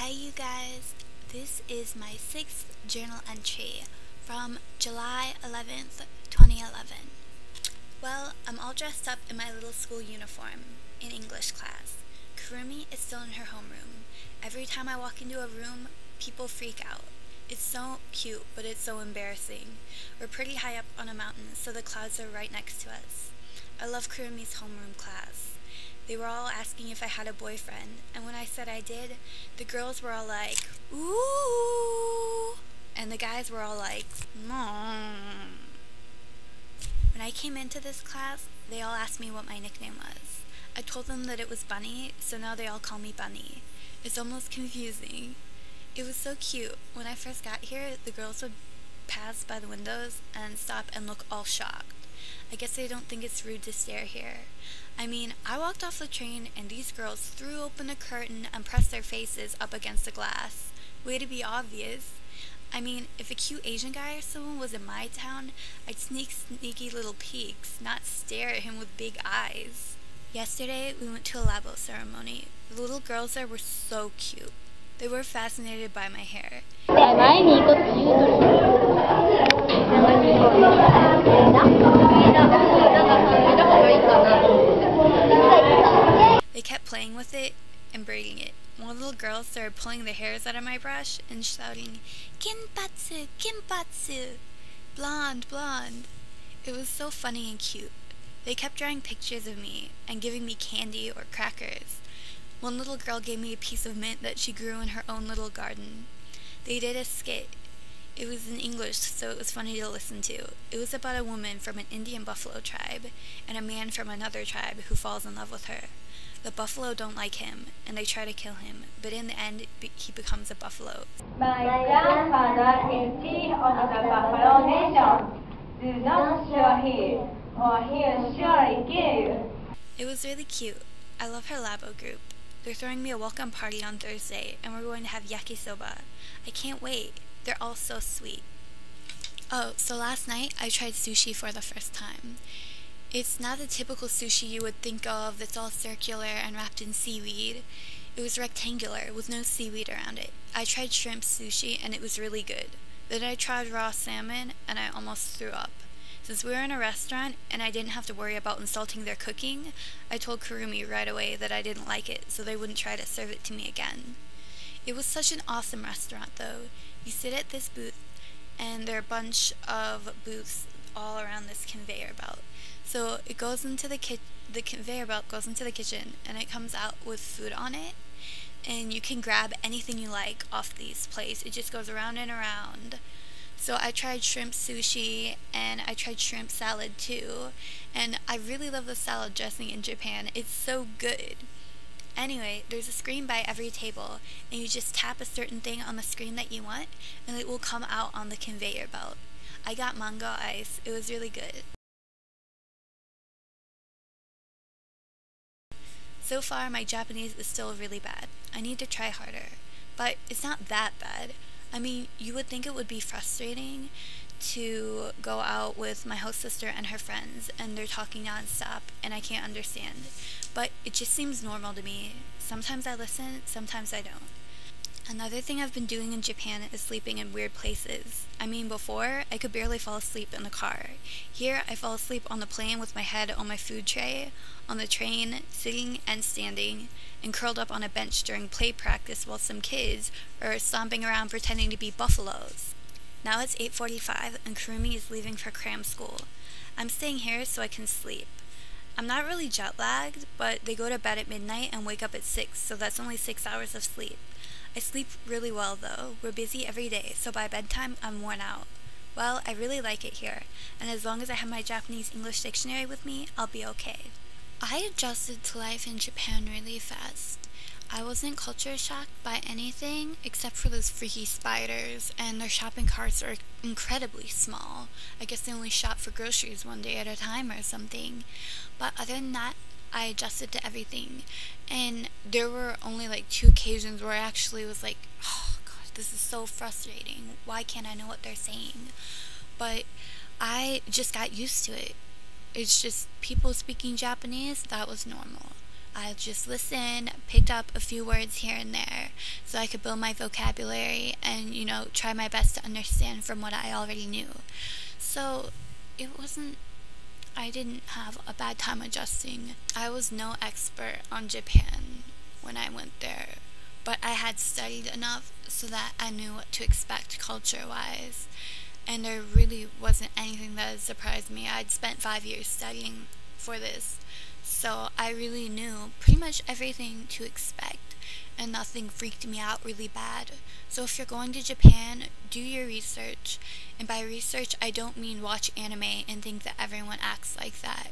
Hi you guys, this is my 6th journal entry from July 11th, 2011. Well, I'm all dressed up in my little school uniform in English class. Kurumi is still in her homeroom. Every time I walk into a room, people freak out. It's so cute, but it's so embarrassing. We're pretty high up on a mountain, so the clouds are right next to us. I love Kurumi's homeroom class. They were all asking if I had a boyfriend, and when I said I did, the girls were all like, ooh, and the guys were all like, mmm. When I came into this class, they all asked me what my nickname was. I told them that it was Bunny, so now they all call me Bunny. It's almost confusing. It was so cute. When I first got here, the girls would pass by the windows and stop and look all shocked. I guess they don't think it's rude to stare here. I mean, I walked off the train and these girls threw open the curtain and pressed their faces up against the glass. Way to be obvious. I mean, if a cute Asian guy or someone was in my town, I'd sneak sneaky little peeks, not stare at him with big eyes. Yesterday, we went to a labo ceremony. The little girls there were so cute. They were fascinated by my hair. They kept playing with it and braiding it. One little girl started pulling the hairs out of my brush and shouting, "Kinpatsu, kinpatsu! Blonde, blonde!" It was so funny and cute. They kept drawing pictures of me and giving me candy or crackers. One little girl gave me a piece of mint that she grew in her own little garden. They did a skit. It was in English, so it was funny to listen to. It was about a woman from an Indian buffalo tribe and a man from another tribe who falls in love with her. The buffalo don't like him, and they try to kill him, but in the end, he becomes a buffalo. My grandfather is chief of the Buffalo Nation. Do not show him, or he'll surely kill you. It was really cute. I love her labo group. They're throwing me a welcome party on Thursday, and we're going to have yakisoba. I can't wait. They're all so sweet. Oh, so last night I tried sushi for the first time. It's not the typical sushi you would think of that's all circular and wrapped in seaweed. It was rectangular with no seaweed around it. I tried shrimp sushi and it was really good. Then I tried raw salmon and I almost threw up. Since we were in a restaurant and I didn't have to worry about insulting their cooking, I told Kurumi right away that I didn't like it so they wouldn't try to serve it to me again. It was such an awesome restaurant though. You sit at this booth and there are a bunch of booths all around this conveyor belt. So it goes into the conveyor belt goes into the kitchen and it comes out with food on it, and you can grab anything you like off these plates. It just goes around and around. So I tried shrimp sushi and I tried shrimp salad too, and I really love the salad dressing in Japan. It's so good. Anyway, there's a screen by every table, and you just tap a certain thing on the screen that you want, and it will come out on the conveyor belt. I got mango ice. It was really good. So far, my Japanese is still really bad. I need to try harder. But it's not that bad. I mean, you would think it would be frustrating to go out with my host sister and her friends, and they're talking non-stop, and I can't understand. But it just seems normal to me. Sometimes I listen, sometimes I don't. Another thing I've been doing in Japan is sleeping in weird places. I mean, before, I could barely fall asleep in the car. Here, I fall asleep on the plane with my head on my food tray, on the train, sitting and standing, and curled up on a bench during play practice while some kids are stomping around pretending to be buffaloes. Now it's 8:45 and Kurumi is leaving for cram school. I'm staying here so I can sleep. I'm not really jet lagged, but they go to bed at midnight and wake up at 6, so that's only 6 hours of sleep. I sleep really well though. We're busy every day, so by bedtime I'm worn out. Well, I really like it here, and as long as I have my Japanese-English dictionary with me, I'll be okay. I adjusted to life in Japan really fast. I wasn't culture shocked by anything except for those freaky spiders, and their shopping carts are incredibly small. I guess they only shop for groceries one day at a time or something. But other than that, I adjusted to everything, and there were only like 2 occasions where I actually was like, oh gosh, this is so frustrating. Why can't I know what they're saying? But I just got used to it. It's just people speaking Japanese, that was normal. I just listened, picked up a few words here and there so I could build my vocabulary and, try my best to understand from what I already knew. So I didn't have a bad time adjusting. I was no expert on Japan when I went there, but I had studied enough so that I knew what to expect culture-wise, and there really wasn't anything that surprised me. I'd spent 5 years studying for this, so I really knew pretty much everything to expect, and nothing freaked me out really bad. So if you're going to Japan, do your research, and by research I don't mean watch anime and think that everyone acts like that.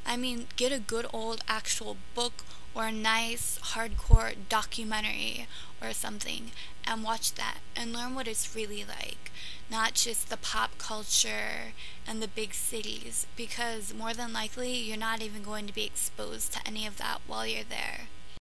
I mean get a good old actual book or a nice hardcore documentary or something and watch that and learn what it's really like, not just the pop culture and the big cities, because more than likely you're not even going to be exposed to any of that while you're there.